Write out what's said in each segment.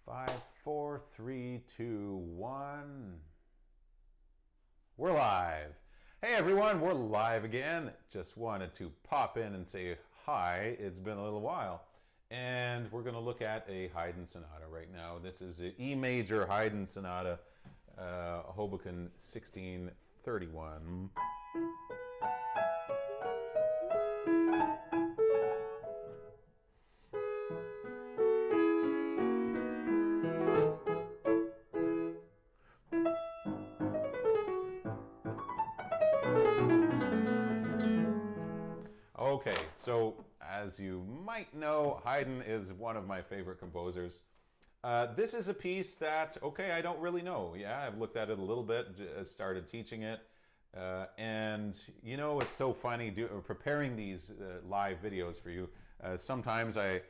5, 4, 3, 2, 1. We're live. Hey everyone, we're live again. Just wanted to pop in and say hi. It's been a little while. And we're going to look at a Haydn Sonata right now. This is an E major Haydn Sonata, Hoboken 1631. Okay, so as you might know, Haydn is one of my favorite composers. This is a piece that, okay, I don't really know. Yeah, I've looked at it a little bit, started teaching it. And, you know, it's so funny preparing these live videos for you. Sometimes I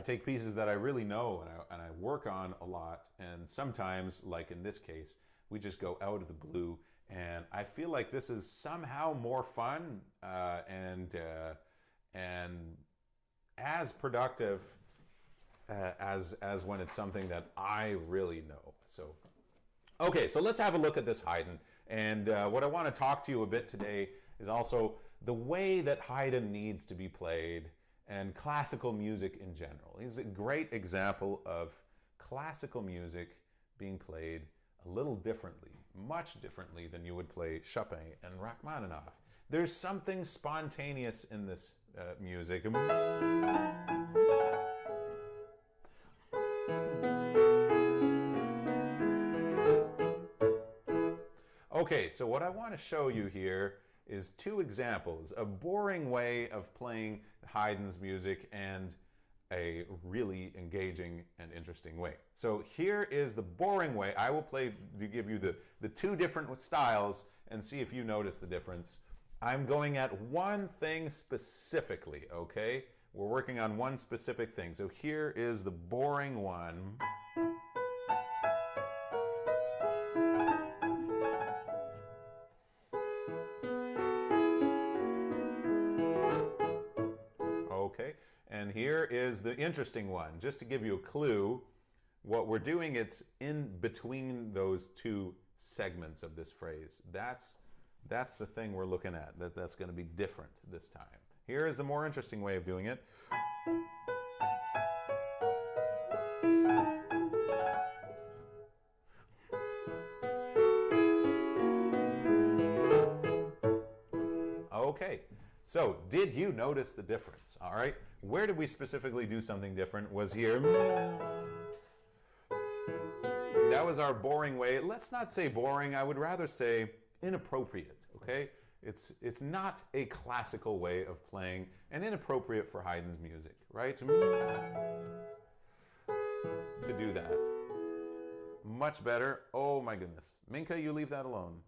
take pieces that I really know and I work on a lot. And sometimes, like in this case, we just go out of the blue. And I feel like this is somehow more fun and as productive as when it's something that I really know. So, okay, so let's have a look at this Haydn. And what I want to talk to you a bit today is also the way that Haydn needs to be played and classical music in general. He's a great example of classical music being played a little differently, much differently than you would play Chopin and Rachmaninoff. There's something spontaneous in this music. Okay, so what I want to show you here is two examples, a boring way of playing Haydn's music and a really engaging and interesting way. So here is the boring way. I will give you the two different styles and see if you notice the difference. I'm going at one thing specifically, okay? We're working on one specific thing. So here is the boring one. Okay. And here is the interesting one. Just to give you a clue, what we're doing, it's in between those two segments of this phrase. That's the thing we're looking at. That's going to be different this time. Here is a more interesting way of doing it. Okay. So, did you notice the difference? All right. Where did we specifically do something different? Was here. That was our boring way. Let's not say boring. I would rather say inappropriate. Okay. It's not a classical way of playing and inappropriate for Haydn's music, right? To do that. Much better. Oh my goodness. Minka, you leave that alone.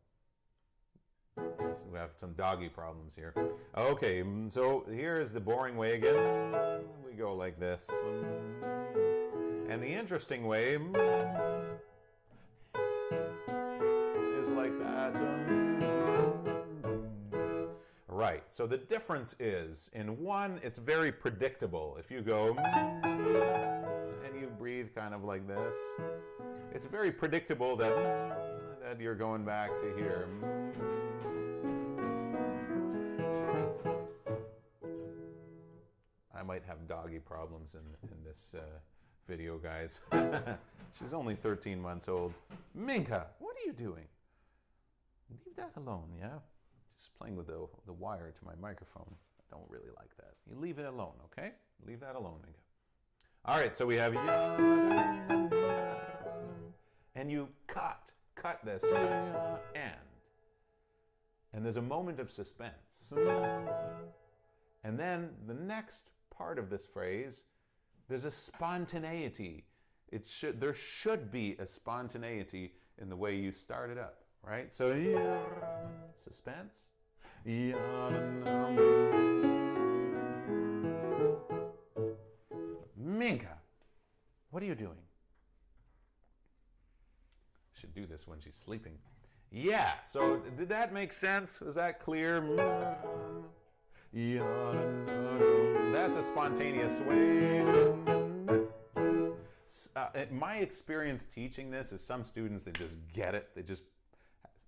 We have some doggy problems here. Okay, so here is the boring way again. We go like this. And the interesting way is like that. Right, so the difference is, in one, it's very predictable. If you go and you breathe kind of like this, it's very predictable that you're going back to here. I might have doggy problems in this video, guys. She's only 13 months old. Minka, what are you doing? Leave that alone, yeah? Just playing with the wire to my microphone. I don't really like that. You leave it alone, okay? Leave that alone, Minka. All right, so we have... And you cut this, and there's a moment of suspense. And then the next part of this phrase, there's a spontaneity. There should be a spontaneity in the way you start it up, right? So suspense. Minka, what are you doing? Should do this when she's sleeping. Yeah, so did that make sense? Was that clear? That's a spontaneous way. My experience teaching this is some students, they just get it. They just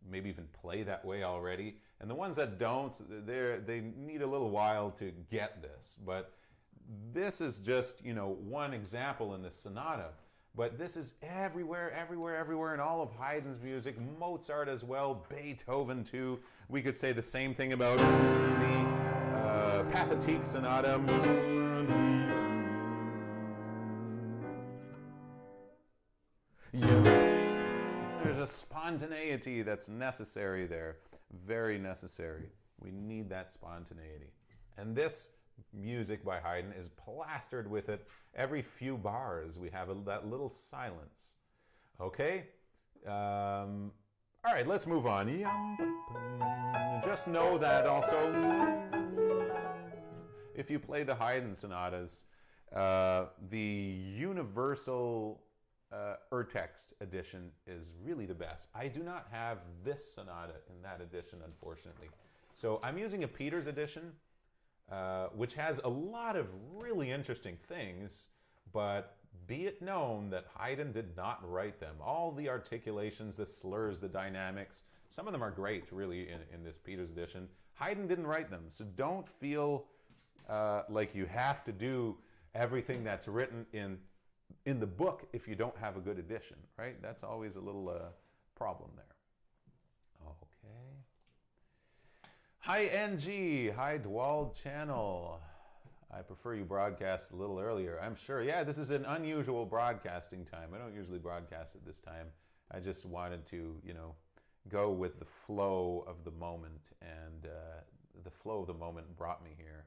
maybe even play that way already. And the ones that don't, they need a little while to get this. But this is just, you know, one example in this sonata. But this is everywhere, everywhere, everywhere in all of Haydn's music. Mozart as well, Beethoven too. We could say the same thing about the Pathétique Sonata. There's a spontaneity that's necessary there. Very necessary. We need that spontaneity. And this music by Haydn is plastered with it. Every few bars we have that little silence. Okay? All right, let's move on. Just know that also, if you play the Haydn sonatas, the universal Urtext edition is really the best. I do not have this sonata in that edition, unfortunately. So I'm using a Peters edition, which has a lot of really interesting things, but be it known that Haydn did not write them. All the articulations, the slurs, the dynamics, some of them are great, really, in this Peters edition. Haydn didn't write them, so don't feel like you have to do everything that's written in the book if you don't have a good edition, right? That's always a little problem there. Okay. Hi NG, hi Dwald channel. I prefer you broadcast a little earlier. I'm sure, yeah, this is an unusual broadcasting time. I don't usually broadcast at this time. I just wanted to, you know, go with the flow of the moment, and the flow of the moment brought me here.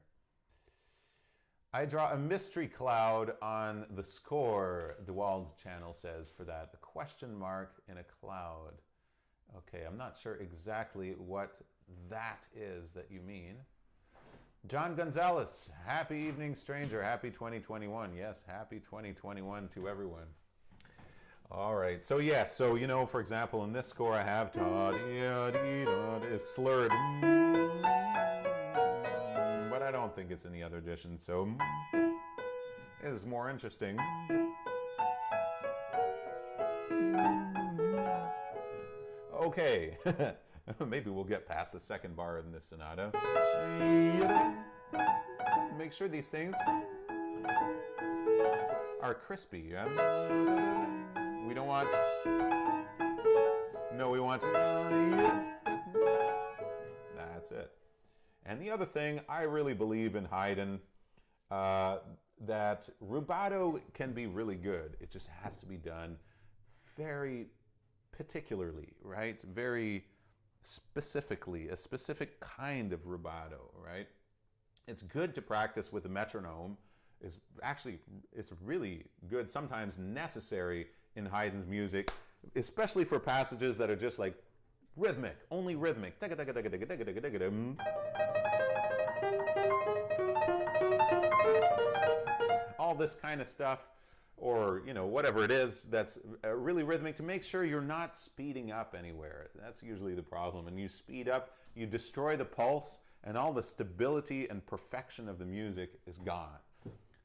I draw a mystery cloud on the score, Dwald channel says for that. A question mark in a cloud. Okay, I'm not sure exactly what that is that you mean. John Gonzalez, happy evening, stranger. Happy 2021. Yes, happy 2021 to everyone. All right, so yes, so you know, for example, in this score I have is slurred, but I don't think it's in the other edition, so it is more interesting. Okay. Maybe we'll get past the second bar in this sonata. Make sure these things are crispy. We don't want... No, we want... That's it. And the other thing, I really believe in Haydn, that rubato can be really good. It just has to be done very particularly, right? Very specifically, a specific kind of rubato, right? It's good to practice with the metronome. It's really good, sometimes necessary in Haydn's music, especially for passages that are just like rhythmic, only rhythmic. All this kind of stuff, or you know, whatever it is that's really rhythmic, to make sure you're not speeding up anywhere. That's usually the problem. And you speed up, you destroy the pulse, and all the stability and perfection of the music is gone.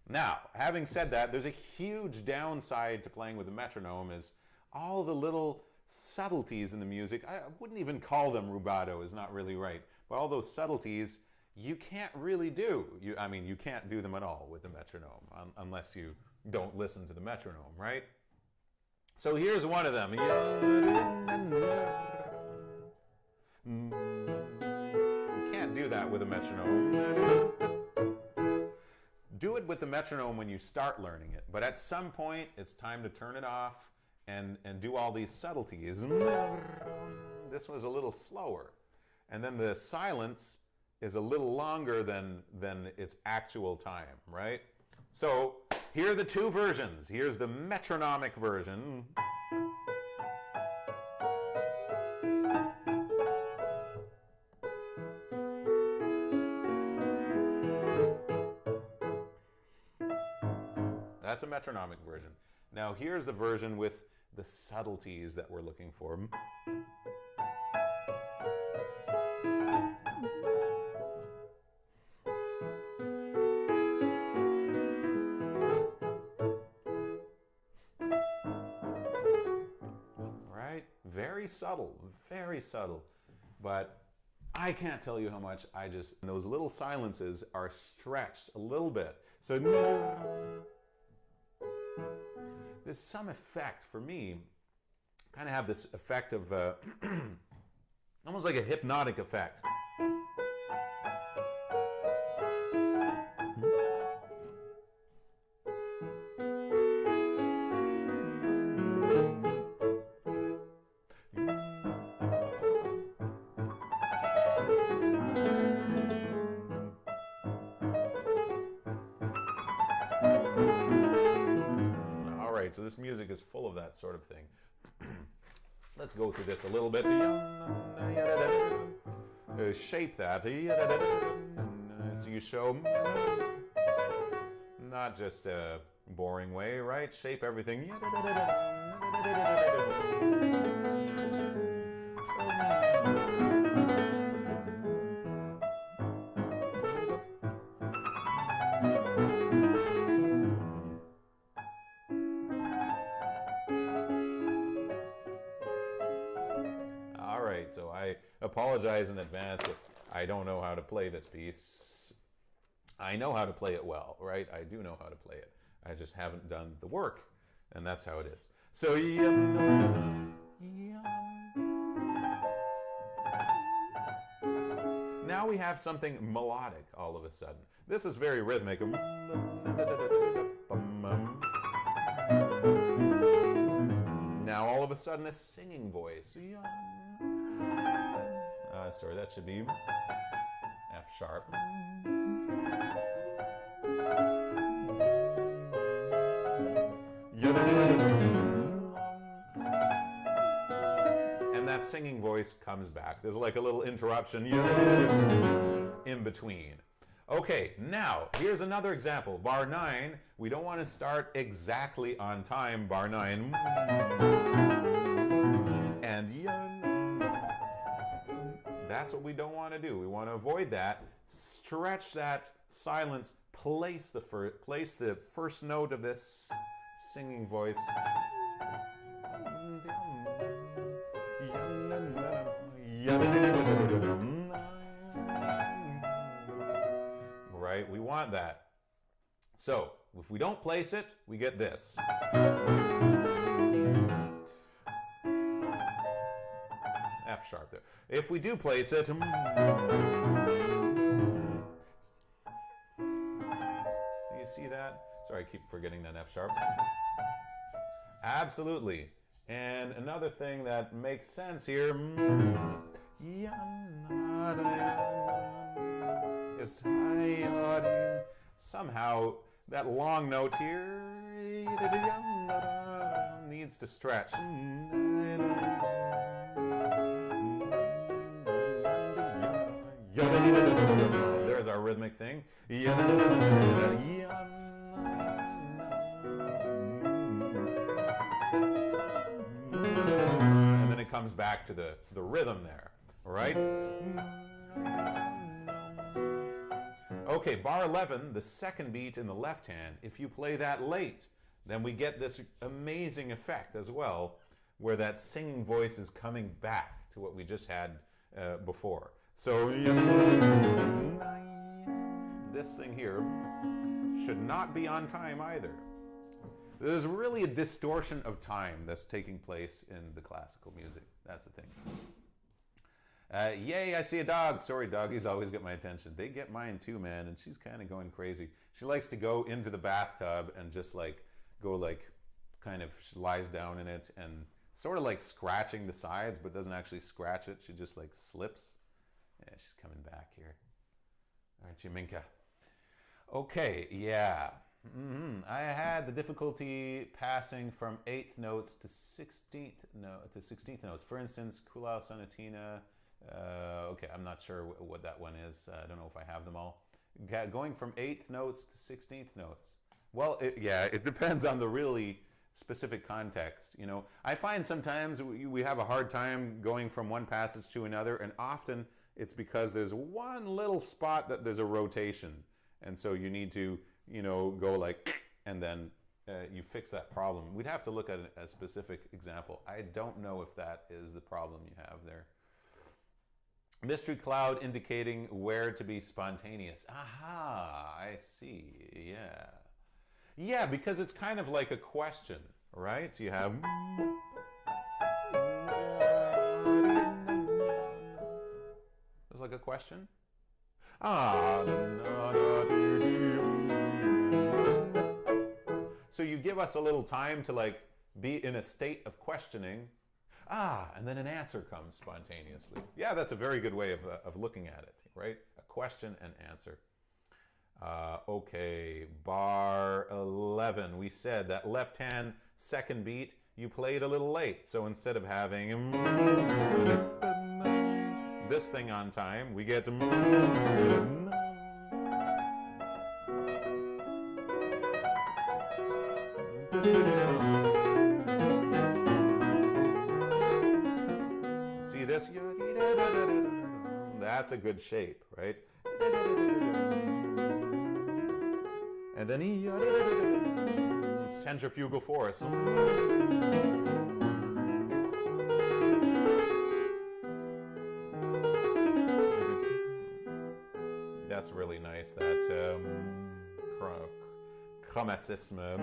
Now, having said that, there's a huge downside to playing with the metronome, is all the little subtleties in the music. I wouldn't even call them rubato, is not really right. But all those subtleties, you can't really do. I mean, you can't do them at all with the metronome, unless you don't listen to the metronome, right? So here's one of them. You can't do that with a metronome. Do it with the metronome when you start learning it, but at some point it's time to turn it off and do all these subtleties. This was a little slower. And then the silence is a little longer than its actual time, right? So here are the two versions. Here's the metronomic version. That's a metronomic version. Now here's the version with the subtleties that we're looking for. very subtle, very subtle. But I can't tell you how much those little silences are stretched a little bit. So there's some effect for me, kind of have this effect of almost like a hypnotic effect. So this music is full of that sort of thing. Let's go through this a little bit. Shape that. So you show not just a boring way, right? Shape everything. So I apologize in advance if I don't know how to play this piece. I know how to play it well, right? I do know how to play it. I just haven't done the work, and that's how it is. So now we have something melodic all of a sudden. This is very rhythmic. Now all of a sudden a singing voice. Sorry, that should be F sharp. And that singing voice comes back. There's like a little interruption in between. Okay, now here's another example. Bar 9, we don't want to start exactly on time, bar 9. And that's what we don't want to do. We want to avoid that. Stretch that silence. Place the first note of this singing voice. Right? We want that. So, if we don't place it, we get this. F sharp there. If we do place it, you see that? Sorry, I keep forgetting that F sharp. Absolutely. And another thing that makes sense here is somehow that long note here needs to stretch. There's our rhythmic thing. And then it comes back to the rhythm there, all right? Okay, bar 11, the second beat in the left hand, if you play that late, then we get this amazing effect as well, where that singing voice is coming back to what we just had before. So this thing here should not be on time either. There's really a distortion of time that's taking place in the classical music. That's the thing. Yay, I see a dog. Sorry, doggies always get my attention. They get mine too, man, and she's kind of going crazy. She likes to go into the bathtub and just kind of she lies down in it and sort of like scratching the sides, but doesn't actually scratch it. She just like slips. Yeah, she's coming back here. Aren't you, Minka? Okay, yeah. I had the difficulty passing from 8th notes to 16th notes. For instance, Kulau Sonatina. Okay, I'm not sure what that one is. I don't know if I have them all. Going from 8th notes to 16th notes. Well, it depends on the really specific context. You know, I find sometimes we have a hard time going from one passage to another, and often it's because there's one little spot that there's a rotation, and so you need to, you know, go like, and then you fix that problem. We'd have to look at a specific example. I don't know if that is the problem you have there. Mystery cloud indicating where to be spontaneous. Aha, I see. Yeah. Yeah, because it's kind of like a question, right? So you have... It's like a question. So you give us a little time to like be in a state of questioning. And then an answer comes spontaneously. Yeah, that's a very good way of looking at it, right? A question and answer. Okay, bar 11. We said that left hand second beat, you played a little late. So instead of having this thing on time, we get see this? That's a good shape, right? And then centrifugal force. That's really nice. That's chromatisme.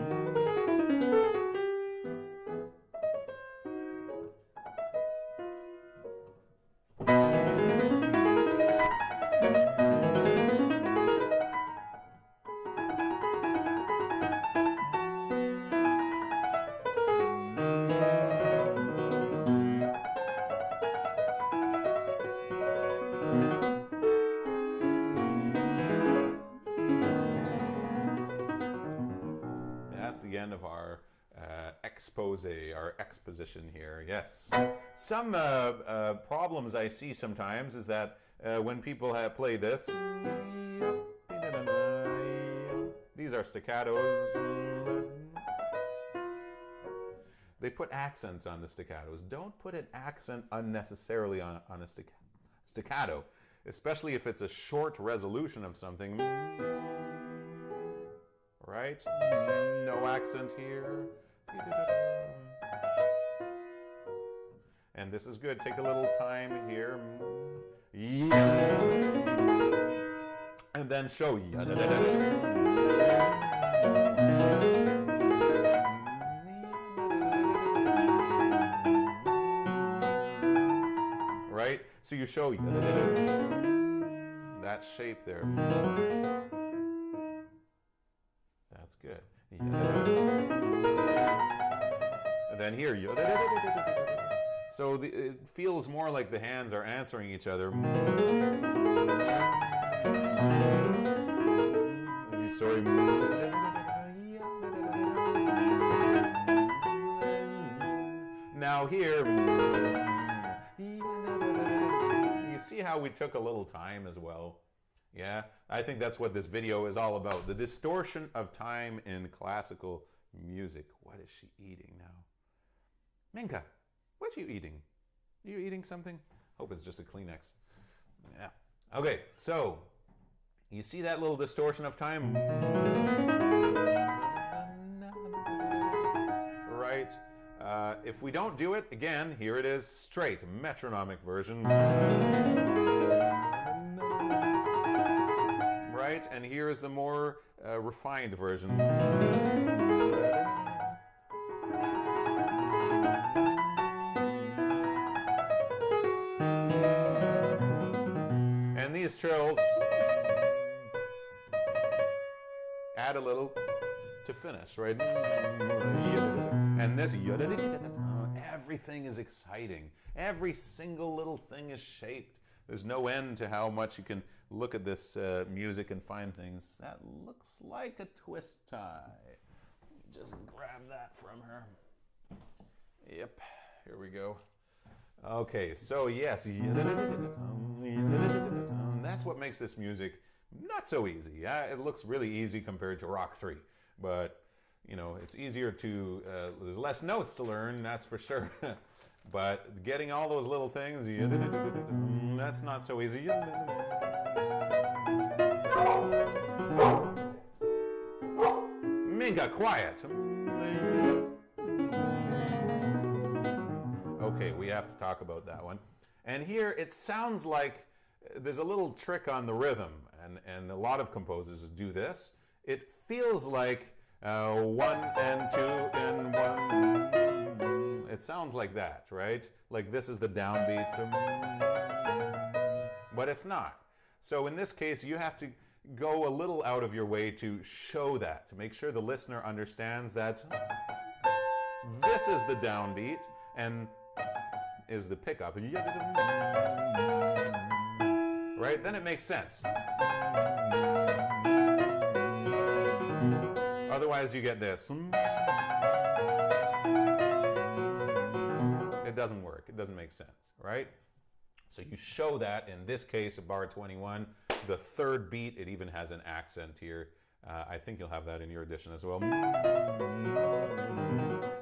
That's the end of our expose, our exposition here. Yes. Some problems I see sometimes is that when people play this, these are staccatos. They put accents on the staccatos. Don't put an accent unnecessarily on a staccato, especially if it's a short resolution of something. Right? No accent here. And this is good. Take a little time here. And then show. Right? So you show that shape there. That's good. And then here, so it feels more like the hands are answering each other. Sorry. Now here, you see how we took a little time as well? Yeah, I think that's what this video is all about. The distortion of time in classical music. What is she eating now? Minka, what are you eating? Are you eating something? Hope it's just a Kleenex. Yeah. Okay, so you see that little distortion of time? Right? If we don't do it, again, here it is, straight, metronomic version. Right? And here is the more refined version. And these trills add a little to finish, right? And this, everything is exciting. Every single little thing is shaped. There's no end to how much you can look at this music and find things. That looks like a twist tie. Just grab that from her. Yep, here we go. Okay, so yes. That's what makes this music not so easy. Yeah, it looks really easy compared to Rock 3. But, you know, it's easier to, there's less notes to learn, that's for sure. But getting all those little things, that's not so easy. Minka, quiet. Okay, we have to talk about that one. And here it sounds like there's a little trick on the rhythm, and a lot of composers do this. It feels like 1 and 2 and 1. It sounds like that, right? Like this is the downbeat, but it's not. So in this case, you have to go a little out of your way to show that, to make sure the listener understands that this is the downbeat and is the pickup. Right? Then it makes sense. Otherwise, you get this. It doesn't work. It doesn't make sense, right? So you show that in this case of bar 21, the third beat, it even has an accent here. I think you'll have that in your edition as well.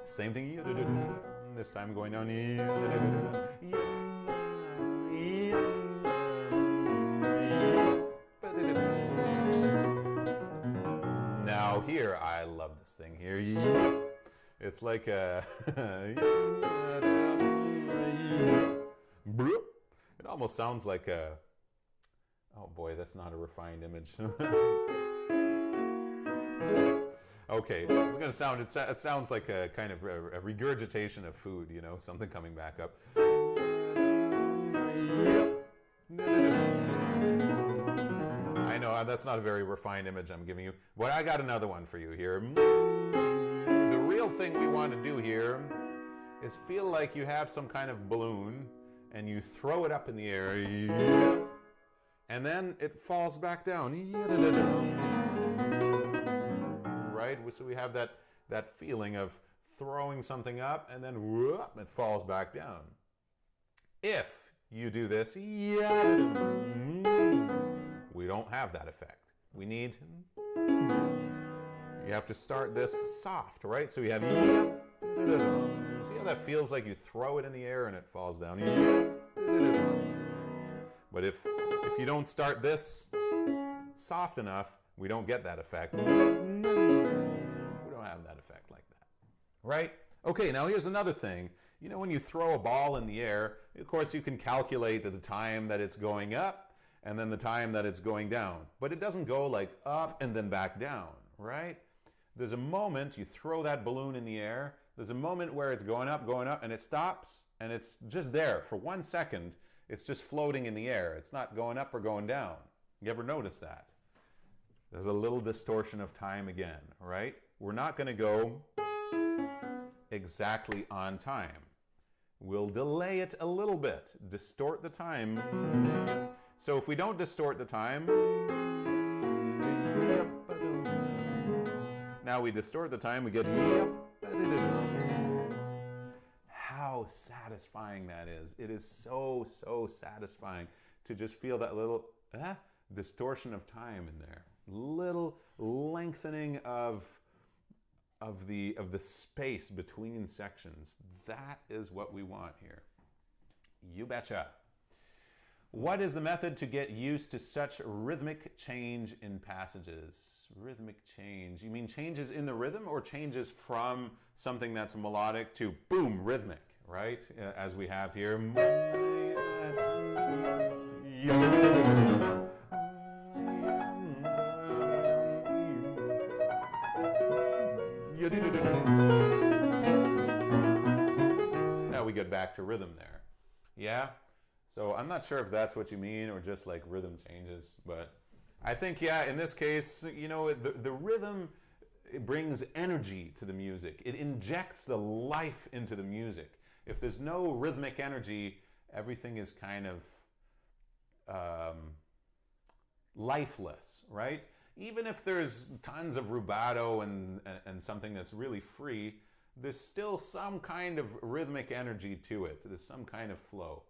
Same thing. This time going down. Now here, I love this thing here. It's like a... It almost sounds like a... Oh boy, that's not a refined image. Okay, it's going to sound... It sounds like a kind of a regurgitation of food, you know, something coming back up. I know, that's not a very refined image I'm giving you. But I got another one for you here. The real thing we want to do here is feel like you have some kind of balloon and you throw it up in the air, and then it falls back down. Right? So we have that feeling of throwing something up and then whoop, it falls back down. If you do this, we don't have that effect. We need... You have to start this soft, right? So we have... See how that feels like you throw it in the air and it falls down? But if you don't start this soft enough, we don't get that effect. We don't have that effect like that, right? Okay, now here's another thing. You know, when you throw a ball in the air, of course you can calculate the time that it's going up and then the time that it's going down. But it doesn't go like up and then back down, right? There's a moment you throw that balloon in the air. There's a moment where it's going up, and it stops, and it's just there for 1 second. It's just floating in the air. It's not going up or going down. You ever notice that? There's a little distortion of time again, right? We're not going to go exactly on time. We'll delay it a little bit, distort the time. So if we don't distort the time, now we distort the time, we get... How satisfying that is. It is so, so satisfying to just feel that little distortion of time in there. Little lengthening of the space between sections. That is what we want here. You betcha. What is the method to get used to such rhythmic change in passages? Rhythmic change. You mean changes in the rhythm or changes from something that's melodic to boom, rhythmic, right? As we have here. Now we get back to rhythm there. Yeah? So I'm not sure if that's what you mean or just like rhythm changes, but I think, yeah, in this case, you know, the rhythm, it brings energy to the music. It injects the life into the music. If there's no rhythmic energy, everything is kind of lifeless, right? Even if there's tons of rubato and something that's really free, there's still some kind of rhythmic energy to it. There's some kind of flow.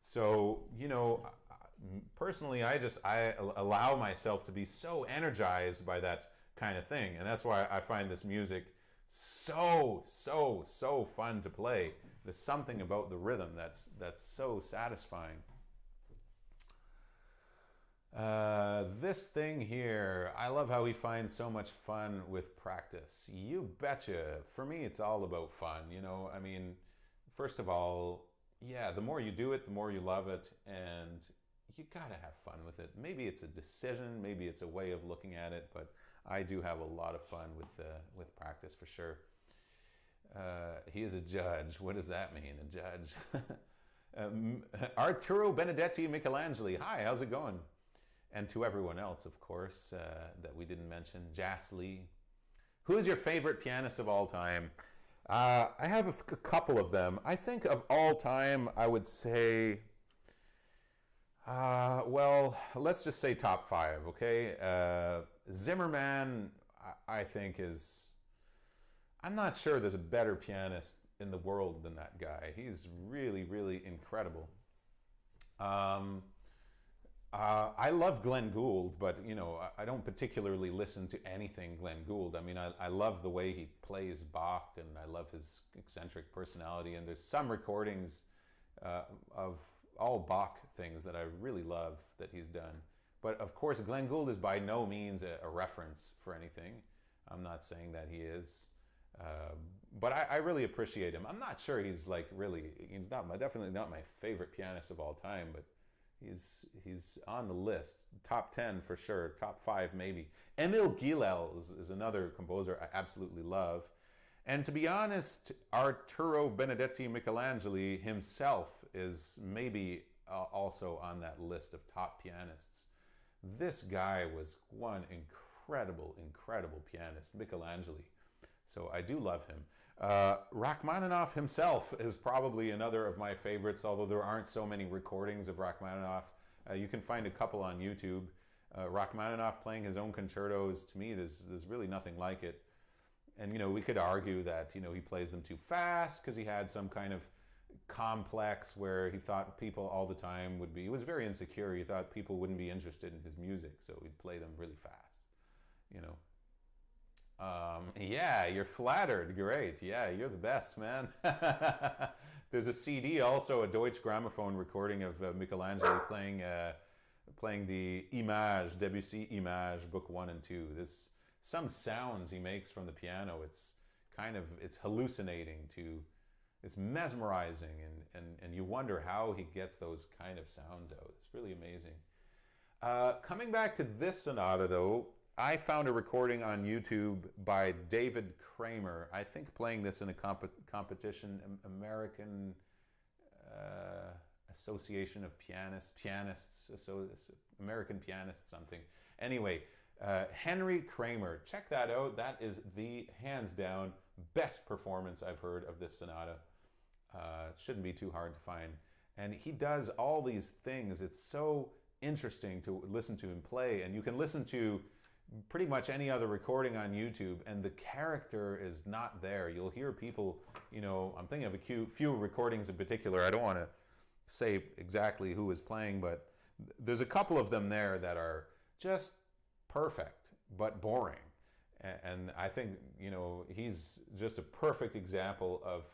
So, you know, personally, I allow myself to be so energized by that kind of thing. And that's why I find this music so, so, so fun to play. There's something about the rhythm that's so satisfying. This thing here, I love how he finds so much fun with practice. You betcha. For me, it's all about fun. You know, I mean, first of all, yeah, the more you do it, the more you love it, and you gotta have fun with it. Maybe it's a decision, maybe it's a way of looking at it, but I do have a lot of fun with practice for sure. He is a judge. What does that mean, a judge? Arturo Benedetti Michelangeli. Hi, how's it going? And to everyone else, of course, that we didn't mention, Jas Lee. Who is your favorite pianist of all time? I have a couple of them. I think of all time, I would say, well, let's just say top 5, okay? Zimmerman, I think is, I'm not sure there's a better pianist in the world than that guy. He's really, really incredible. I love Glenn Gould, but you know, I don't particularly listen to anything Glenn Gould. I mean, I love the way he plays Bach, and I love his eccentric personality. And there's some recordings of all Bach things that I really love that he's done. But of course, Glenn Gould is by no means a reference for anything. I'm not saying that he is. But I really appreciate him. I'm not sure he's like really, he's not definitely not my favorite pianist of all time, but he's on the list. Top 10 for sure, top 5 maybe. Emil Gilels is another composer I absolutely love. And to be honest, Arturo Benedetti Michelangeli himself is maybe also on that list of top pianists. This guy was one incredible, incredible pianist, Michelangeli. So I do love him. Rachmaninoff himself is probably another of my favorites, although there aren't so many recordings of Rachmaninoff. You can find a couple on YouTube. Rachmaninoff playing his own concertos, to me, there's really nothing like it. And, you know, we could argue that, you know, he plays them too fast because he had some kind of complex where he thought people all the time would be, he was very insecure. He thought people wouldn't be interested in his music, so he'd play them really fast, you know. Yeah, you're flattered. Great. Yeah, you're the best, man. There's a CD, also a Deutsche Grammophon recording of Michelangelo playing the Image, Debussy Image, Book 1 and 2. There's some sounds he makes from the piano. It's kind of, it's hallucinating to, it's mesmerizing, and you wonder how he gets those kind of sounds out. It's really amazing. Coming back to this sonata, though, I found a recording on YouTube by David Kramer. I think playing this in a competition, American Association of Pianists, American Pianists something. Anyway, Henry Kramer, check that out. That is the hands down best performance I've heard of this sonata. It shouldn't be too hard to find. And he does all these things. It's so interesting to listen to him play, and you can listen to pretty much any other recording on YouTube, and the character is not there. You'll hear people, you know, I'm thinking of a few recordings in particular. I don't want to say exactly who is playing, but there's a couple of them there that are just perfect, but boring. And I think, you know, he's just a perfect example of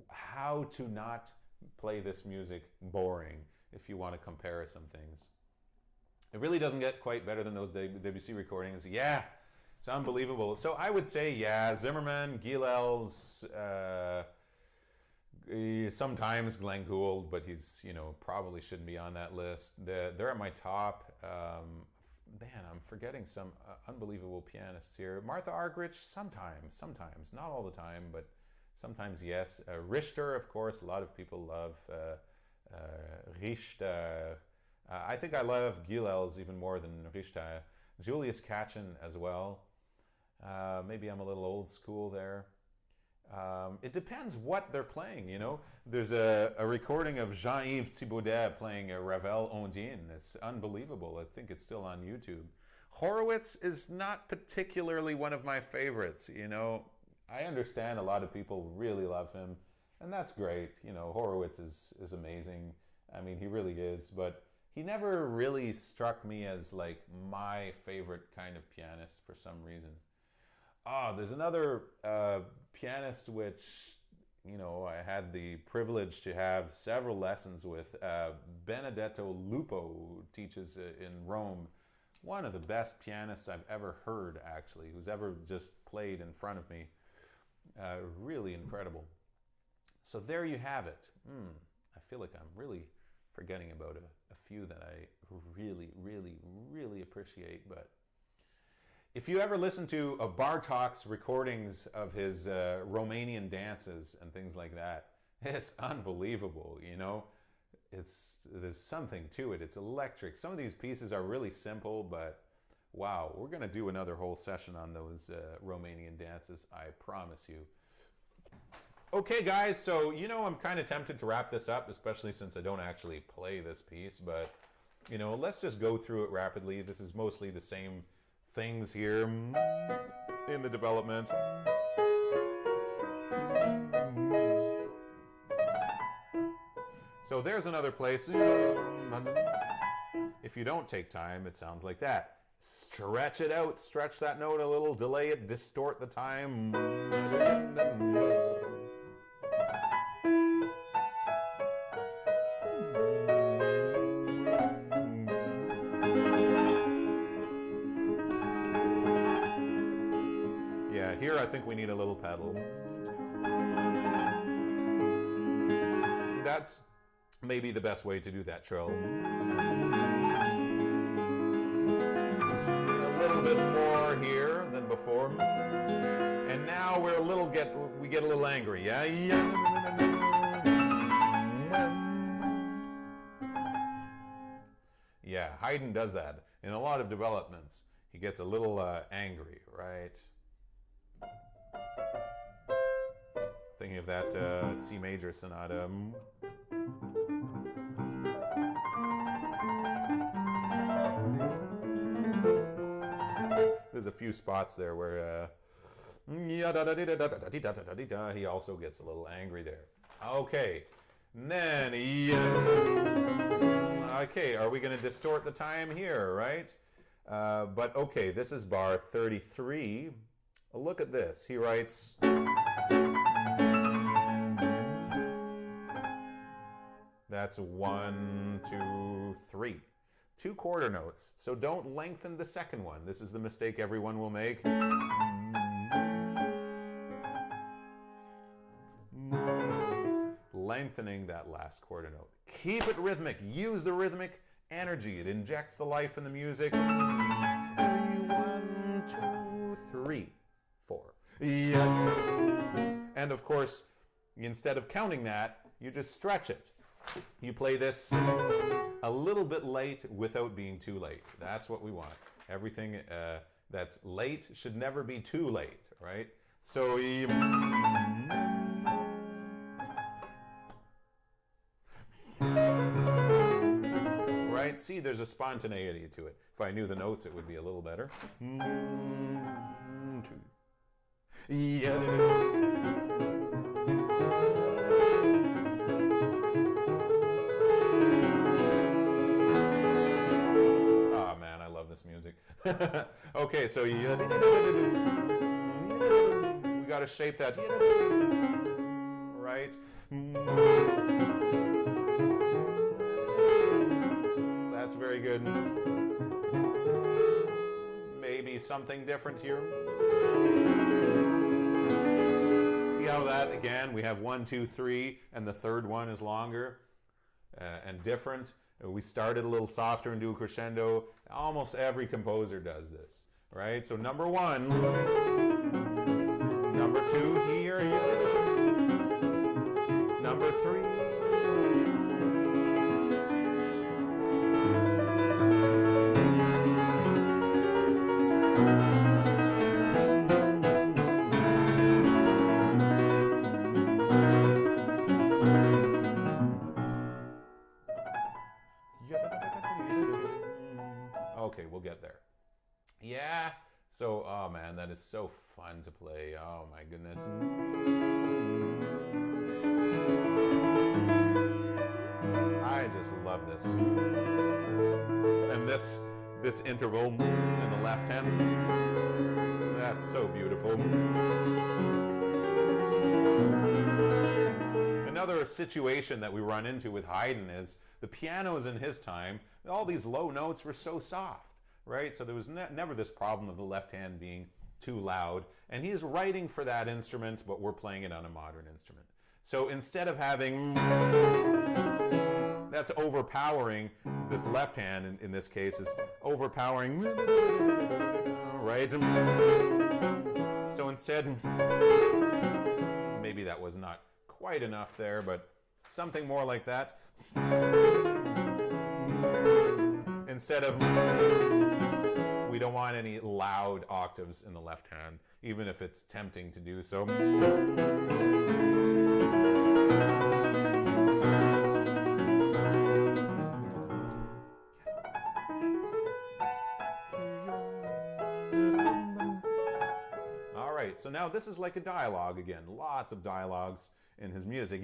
how to not play this music boring if you want to compare some things. It really doesn't get quite better than those Debussy recordings. Yeah, it's unbelievable. So I would say, yeah, Zimmerman, Gilels, sometimes Glenn Gould, but he's, you know, probably shouldn't be on that list. They're at my top. Man, I'm forgetting some unbelievable pianists here. Martha Argerich, sometimes, not all the time, but sometimes yes. Richter, of course, a lot of people love. Richter. I think I love Gilels even more than Richter. Julius Katchen as well. Maybe I'm a little old school there. It depends what they're playing, you know. There's a recording of Jean-Yves Thibaudet playing a Ravel Ondine. It's unbelievable. I think it's still on YouTube. Horowitz is not particularly one of my favorites, you know. I understand a lot of people really love him, and that's great. You know, Horowitz is amazing. I mean, he really is, but he never really struck me as like my favorite kind of pianist for some reason. There's another pianist which you know, I had the privilege to have several lessons with Benedetto Lupo, teaches in Rome. One of the best pianists I've ever heard, actually, who's ever just played in front of me. Really incredible. So there you have it. I feel like I'm really forgetting about a few that I really, really, really appreciate. But if you ever listen to a Bartok's recordings of his Romanian dances and things like that, it's unbelievable, you know? There's something to it. It's electric. Some of these pieces are really simple, but wow, we're going to do another whole session on those Romanian dances, I promise you. Okay, guys, so you know I'm kind of tempted to wrap this up, especially since I don't actually play this piece, but you know, let's just go through it rapidly. This is mostly the same things here in the development. So there's another place. If you don't take time, it sounds like that. Stretch it out, stretch that note a little, delay it, distort the time. Yeah, here I think we need a little pedal. That's maybe the best way to do that trill. A little bit more here than before. And now we get a little angry, yeah? Yeah, Haydn does that in a lot of developments. He gets a little angry, right? Thinking of that C major sonata. There's a few spots there where he also gets a little angry there. Okay, and then okay, are we going to distort the time here, right? But okay, this is bar 33. Look at this. He writes. That's 1, 2, 3. 2 quarter notes. So don't lengthen the second one. This is the mistake everyone will make. Lengthening that last quarter note. Keep it rhythmic. Use the rhythmic energy. It injects the life in the music. 1, 2, 3, 4. And of course, instead of counting that, you just stretch it. You play this a little bit late without being too late. That's what we want. Everything that's late should never be too late, right? So right? See, there's a spontaneity to it. If I knew the notes, it would be a little better. This music. Okay, so we got to shape that, right? That's very good. Maybe something different here. See how that, again, we have 1, 2, 3, and the third one is longer and different. We started a little softer and do a crescendo. Almost every composer does this, right? So number 1, number 2 here, number 3. Okay, we'll get there. Yeah. So, oh man, that is so fun to play. Oh my goodness. I just love this. And this interval in the left hand, that's so beautiful. another situation that we run into with Haydn is the pianos in his time, all these low notes were so soft, right? So there was never this problem of the left hand being too loud. And he's writing for that instrument, but we're playing it on a modern instrument. So instead of having, that's overpowering, this left hand in this case is overpowering, right? So instead, maybe that was not quite enough there, but something more like that. Instead of, we don't want any loud octaves in the left hand, even if it's tempting to do so. All right, so now this is like a dialogue again. Lots of dialogues in his music.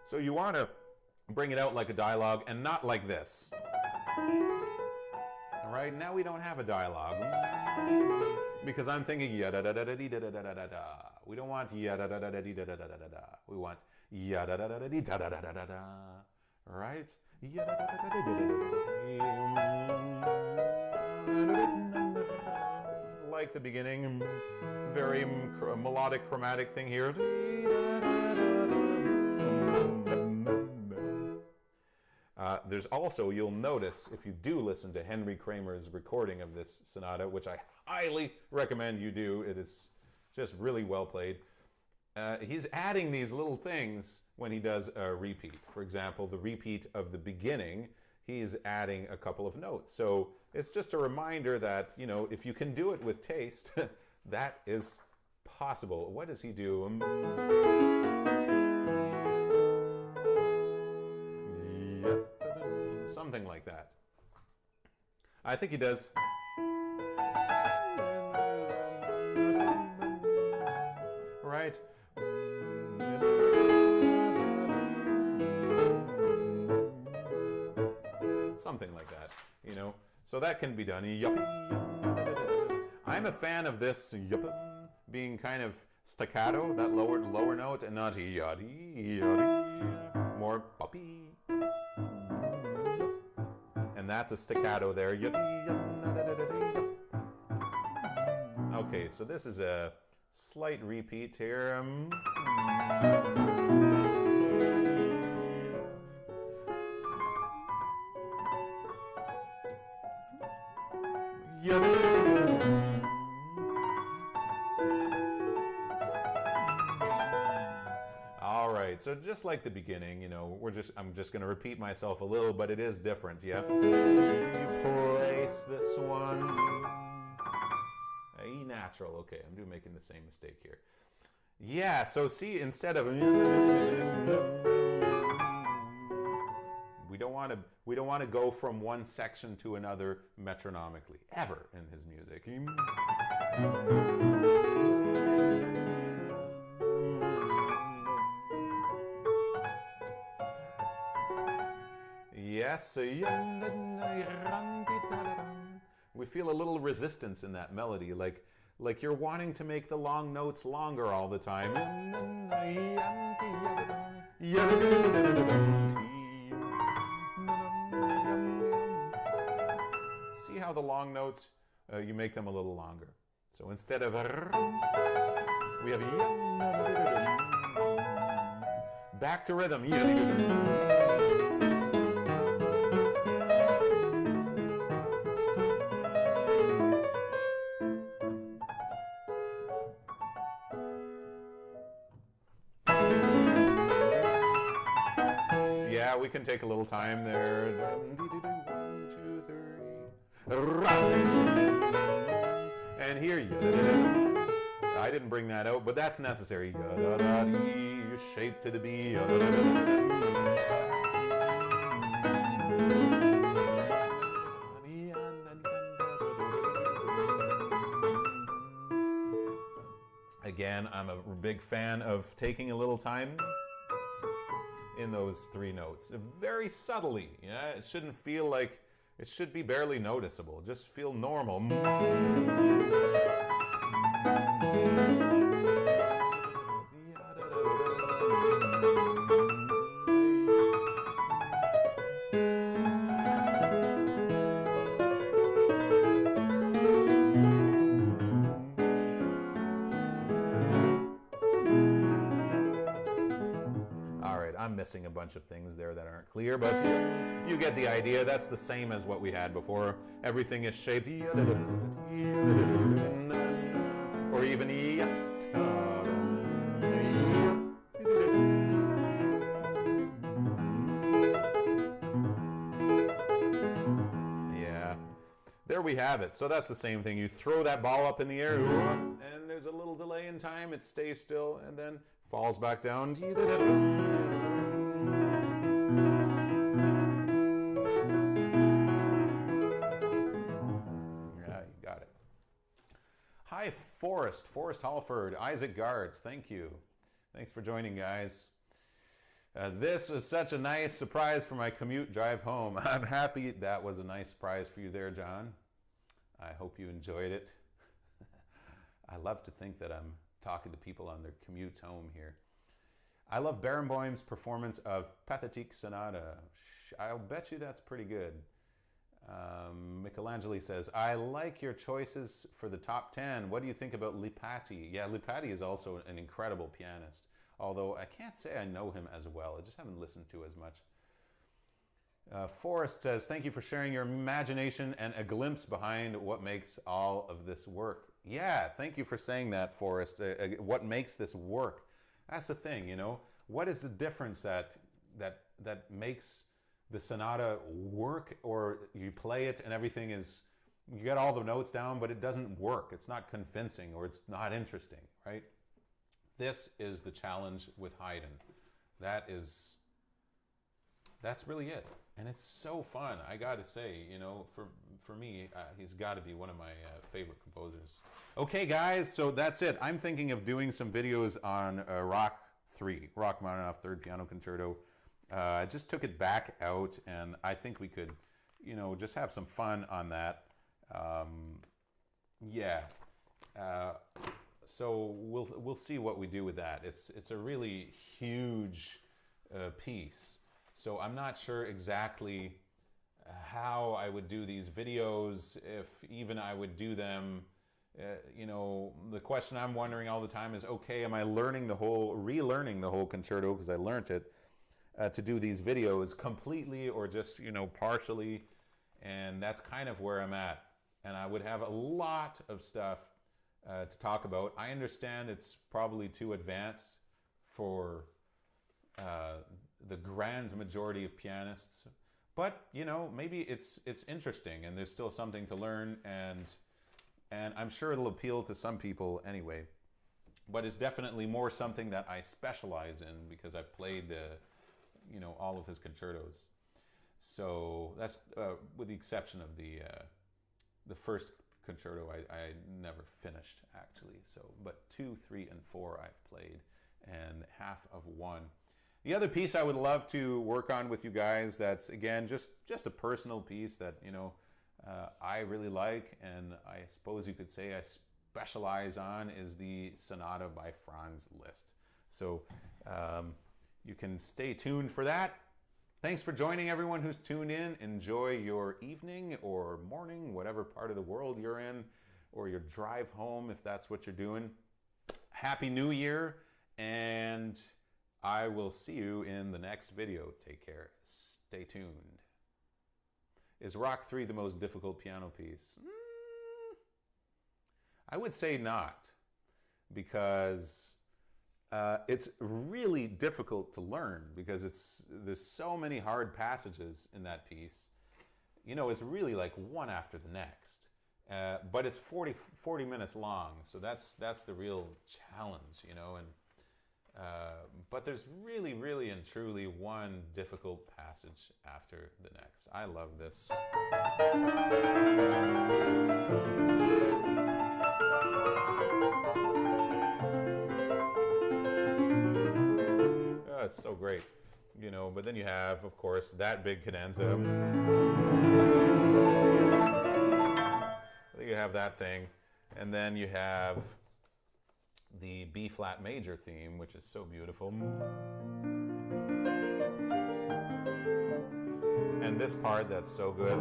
So you want to bring it out like a dialogue and not like this. All right, now we don't have a dialogue because I'm thinking ya-da-da-da-da-dee-da-da-da-da-da. We don't want ya-da-da-da-da-dee-da-da-da-da-da. We want ya-da-da-da-da-dee-da-da-da-da-da. All right? Like the beginning, very melodic, chromatic thing here. There's also, you'll notice, if you do listen to Henry Kramer's recording of this sonata, which I highly recommend you do, it is just really well played, he's adding these little things when he does a repeat. For example, the repeat of the beginning, he's adding a couple of notes. So it's just a reminder that, you know, if you can do it with taste, that is possible. What does he do? Something like that. I think he does. Right? Something like that, you know. So that can be done. I'm a fan of this being kind of staccato, that lower note, and not more puppy. And that's a staccato there. Okay, so this is a slight repeat here. All right, so just like the beginning, you know, I'm just going to repeat myself a little, but it is different, yeah? You place this one. E natural, okay, I'm making the same mistake here. Yeah, so see, instead of we don't want to go from one section to another metronomically ever in his music. Yes, we feel a little resistance in that melody, like you're wanting to make the long notes longer all the time. See how the long notes, you make them a little longer. So instead of we have back to rhythm. Yeah, we can take a little time there. 1, 2, 3. And here, I didn't bring that out, but that's necessary. Shape to the B. Again, I'm a big fan of taking a little time in those 3 notes, very subtly. Yeah, it shouldn't feel like, it should be barely noticeable. Just feel normal. I'm missing a bunch of things there that aren't clear, but you get the idea. That's the same as what we had before. Everything is shaped, or even yeah. There we have it. So that's the same thing. You throw that ball up in the air, and there's a little delay in time. It stays still, and then falls back down. Yeah, you got it. Hi, Forrest Halford, Isaac Gard, thank you. Thanks for joining, guys. This is such a nice surprise for my commute drive home. I'm happy that was a nice surprise for you there, John. I hope you enjoyed it. I love to think that I'm talking to people on their commutes home here. I love Barenboim's performance of Pathétique Sonata. I'll bet you that's pretty good. Michelangelo says, I like your choices for the top 10. What do you think about Lipatti? Yeah, Lipatti is also an incredible pianist, although I can't say I know him as well. I just haven't listened to as much. Forrest says, thank you for sharing your imagination and a glimpse behind what makes all of this work. Yeah, thank you for saying that, Forrest. What makes this work? That's the thing, you know. What is the difference that makes the sonata work, or you play it and everything is, you get all the notes down, but it doesn't work. It's not convincing, or it's not interesting, right? This is the challenge with Haydn. That's really it. And it's so fun, I gotta say, you know, for me, he's gotta be one of my favorite composers. Okay, guys, so that's it. I'm thinking of doing some videos on Rach 3, Rachmaninoff Third Piano Concerto. I just took it back out, and I think we could, you know, just have some fun on that. So we'll see what we do with that. It's a really huge piece. So I'm not sure exactly how I would do these videos, if even I would do them. You know, the question I'm wondering all the time is, okay, am I relearning the whole concerto because I learned it, to do these videos completely or just, you know, partially? And that's kind of where I'm at. And I would have a lot of stuff to talk about. I understand it's probably too advanced for the grand majority of pianists, but you know, maybe it's interesting and there's still something to learn, and I'm sure it'll appeal to some people anyway. But it's definitely more something that I specialize in because I've played you know, all of his concertos. So that's with the exception of the first concerto I never finished actually. So, but 2, 3, and 4 I've played, and half of 1. The other piece I would love to work on with you guys, that's again just a personal piece that, you know, I really like, and I suppose you could say I specialize on, is the Sonata by Franz Liszt. So you can stay tuned for that. Thanks for joining, everyone who's tuned in. Enjoy your evening or morning, whatever part of the world you're in, or your drive home if that's what you're doing. Happy New Year, and I will see you in the next video. Take care. Stay tuned. Is Rach 3 the most difficult piano piece? I would say not, because it's really difficult to learn, because there's so many hard passages in that piece. You know, it's really like one after the next. But it's 40 minutes long, so that's the real challenge, you know. And but there's really and truly one difficult passage after the next. I love this. Oh, it's so great, you know. But then you have, of course, that big cadenza. You have that thing, and then you have the B flat major theme, which is so beautiful, and this part that's so good.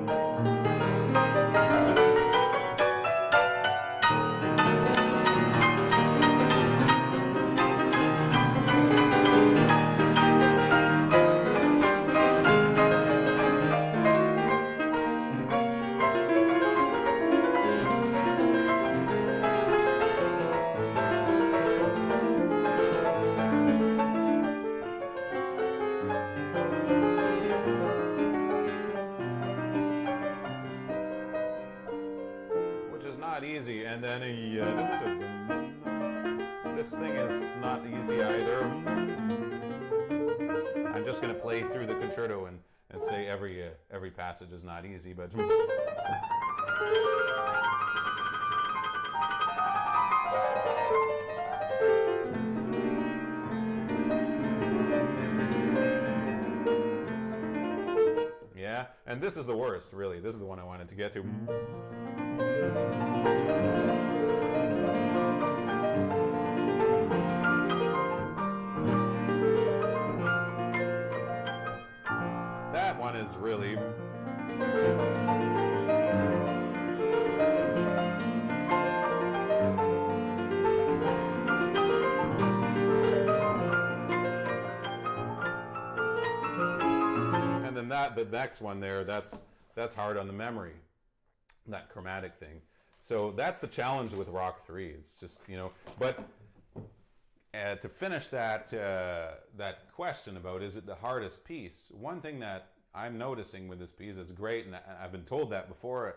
this thing is not easy either. I'm just going to play through the concerto and say every passage is not easy, but yeah, and this is the worst, really. This is the one I wanted to get to. That one is really... And then the next one there, that's hard on the memory, that chromatic thing. So that's the challenge with Rock 3. It's just, you know, but to finish that question about is it the hardest piece, one thing that I'm noticing with this piece is great, and I've been told that before,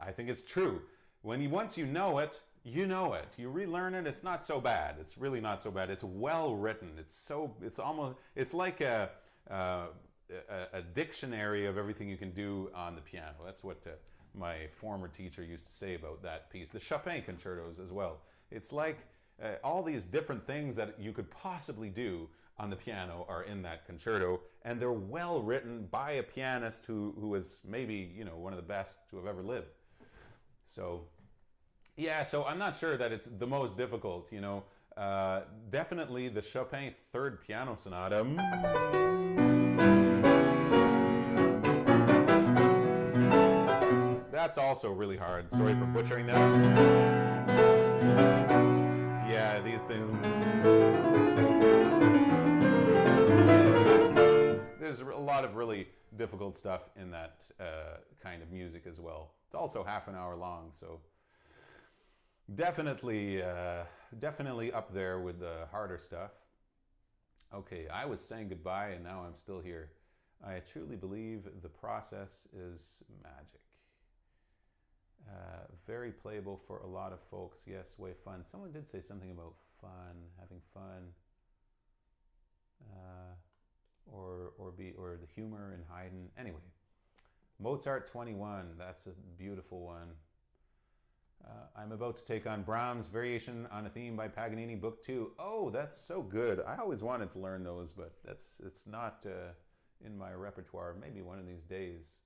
I think it's true. Once you know it, you know it. You relearn it, it's not so bad. It's really not so bad. It's well written. It's like a dictionary of everything you can do on the piano. That's what my former teacher used to say about that piece. The Chopin concertos as well. It's like all these different things that you could possibly do on the piano are in that concerto, and they're well written by a pianist who is maybe, you know, one of the best to have ever lived. So yeah, so I'm not sure that it's the most difficult, you know. Definitely the Chopin Third Piano Sonata. That's also really hard. Sorry for butchering that. Yeah, these things. There's a lot of really difficult stuff in that kind of music as well. It's also half an hour long, so definitely up there with the harder stuff. Okay, I was saying goodbye and now I'm still here. I truly believe the process is magic. Very playable for a lot of folks. Yes, way fun. Someone did say something about fun, having fun, or the humor in Haydn. Anyway, Mozart 21. That's a beautiful one. I'm about to take on Brahms' Variation on a Theme by Paganini, Book 2. Oh, that's so good. I always wanted to learn those, but it's not in my repertoire. Maybe one of these days.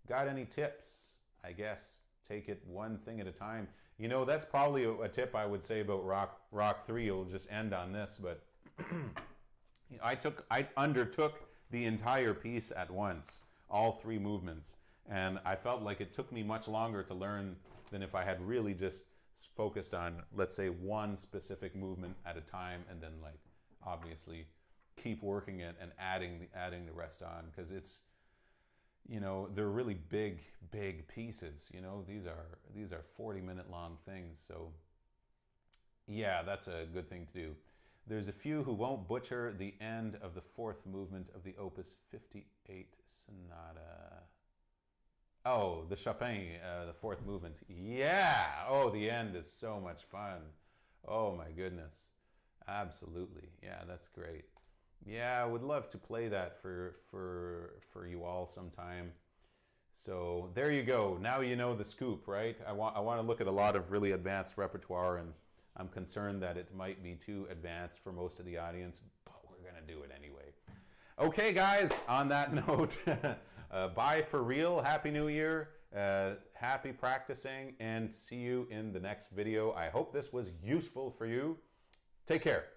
Got any tips? I guess take it one thing at a time. You know, that's probably a tip I would say about Rock 3. You'll just end on this, but I undertook the entire piece at once, all 3 movements, and I felt like it took me much longer to learn than if I had really just focused on, let's say, one specific movement at a time, and then, like, obviously keep working it and adding the rest on, because it's, you know, they're really big pieces. You know, these are 40-minute long things. So yeah, that's a good thing to do. There's a few who won't butcher the end of the 4th movement of the Opus 58 Sonata. Oh, the Chopin, the 4th movement. Yeah. Oh, the end is so much fun. Oh my goodness. Absolutely. Yeah, that's great. Yeah, I would love to play that for you all sometime. So there you go. Now you know the scoop, right? I want to look at a lot of really advanced repertoire, and I'm concerned that it might be too advanced for most of the audience, but we're going to do it anyway. Okay, guys, on that note, bye for real. Happy New Year. Happy practicing, and see you in the next video. I hope this was useful for you. Take care.